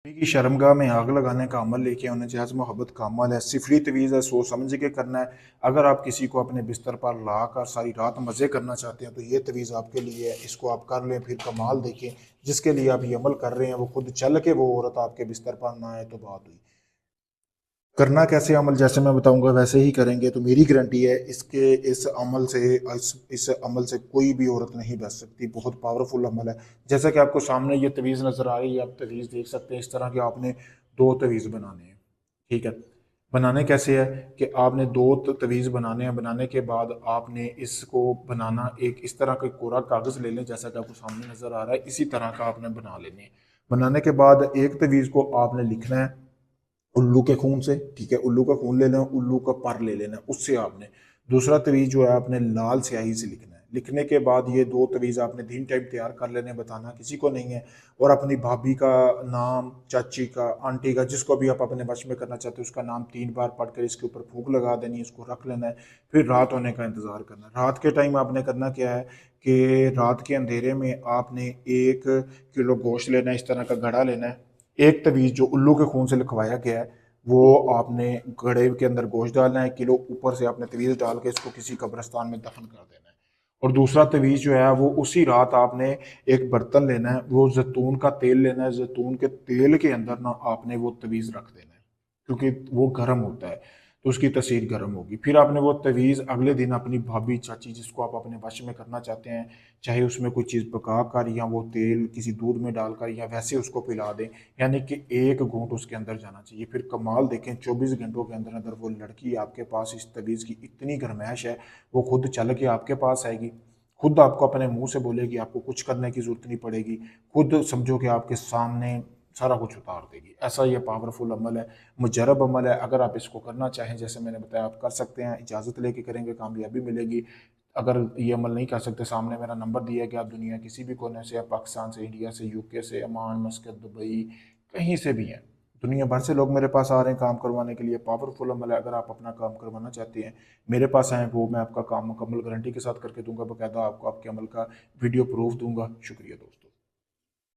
नबी की शर्मगाह में आग लगाने का अमल लेके उन्हें जहाज मोहब्बत का अमल है, सिफरी तवीज़ है, सोच समझ के करना है। अगर आप किसी को अपने बिस्तर पर ला कर सारी रात मज़े करना चाहते हैं तो ये तवीज़ आपके लिए है, इसको आप कर लें। फिर कमाल देखें, जिसके लिए आप ये अमल कर रहे हैं वो खुद चल के वो औरत आपके बिस्तर पर ना आए तो बात हुई। करना कैसे अमल जैसे मैं बताऊंगा वैसे ही करेंगे तो मेरी गारंटी है इसके इस अमल से कोई भी औरत नहीं बच सकती। बहुत पावरफुल अमल है। जैसा कि आपको सामने ये तवीज़ नज़र आ रही है, आप तवीज़ देख सकते हैं। इस तरह के आपने दो तवीज़ बनाने हैं, ठीक है। बनाने कैसे है कि आपने दो तवीज़ बनाने हैं। बनाने के बाद आपने इसको बनाना, एक इस तरह का कोरा कागज़ ले लें जैसा कि आपको सामने नज़र आ रहा है, इसी तरह का आपने बना लेने हैं। बनाने के बाद एक तवीज़ को आपने लिखना है उल्लू के खून से, ठीक है। उल्लू का खून ले लेना, उल्लू का पर ले लेना, उससे आपने दूसरा तवीज़ जो है आपने लाल स्याही से लिखना है। लिखने के बाद ये दो तवीज़ आपने 3 टाइम तैयार कर लेने, बताना किसी को नहीं है। और अपनी भाभी का नाम, चाची का, आंटी का, जिसको भी आप अपने वश में करना चाहते हो उसका नाम 3 बार पढ़कर इसके ऊपर फूंक लगा देनी है, इसको रख लेना है। फिर रात होने का इंतज़ार करना है। रात के टाइम आपने करना क्या है कि रात के अंधेरे में आपने 1 किलो गोश्त लेना है, इस तरह का घड़ा लेना है। एक तवीज़ जो उल्लू के खून से लिखवाया गया है वो आपने घड़े के अंदर गोश्त डालना है, किलो ऊपर से आपने तवीज़ डाल के इसको किसी कब्रिस्तान में दफन कर देना है। और दूसरा तवीज़ जो है वो उसी रात आपने एक बर्तन लेना है, वो जैतून का तेल लेना है। जैतून के तेल के अंदर ना आपने वो तवीज़ रख देना है, क्योंकि वो गर्म होता है तो उसकी तसीर गर्म होगी। फिर आपने वो तवीज़ अगले दिन अपनी भाभी, चाची, जिसको आप अपने वश में करना चाहते हैं, चाहे उसमें कोई चीज़ पका कर या वो तेल किसी दूध में डालकर या वैसे उसको पिला दें, यानी कि एक घूंट उसके अंदर जाना चाहिए। फिर कमाल देखें, 24 घंटों के अंदर अंदर वो लड़की आपके पास, इस तवीज़ की इतनी गर्माइश है, वो खुद चल के आपके पास आएगी, खुद आपको अपने मुंह से बोलेगी, आपको कुछ करने की जरूरत नहीं पड़ेगी। खुद समझो कि आपके सामने सारा कुछ उतार देगी। ऐसा ये पावरफुल अमल है, मुजरब अमल है। अगर आप इसको करना चाहें जैसे मैंने बताया आप कर सकते हैं, इजाज़त लेके करेंगे कामयाबी मिलेगी। अगर ये अमल नहीं कर सकते, सामने मेरा नंबर दिया कि आप दुनिया किसी भी कोने से, या पाकिस्तान से, इंडिया से, यूके से, अमान, मस्कत, दुबई, कहीं से भी हैं, दुनिया भर से लोग मेरे पास आ रहे हैं काम करवाने के लिए। पावरफुल अमल है। अगर आप अपना काम करवाना चाहते हैं मेरे पास आएँ, वो मैं आपका काम मुकम्मल गारंटी के साथ करके दूंगा। बाकायदा आपको आपके अमल का वीडियो प्रूफ दूंगा। शुक्रिया दोस्तों।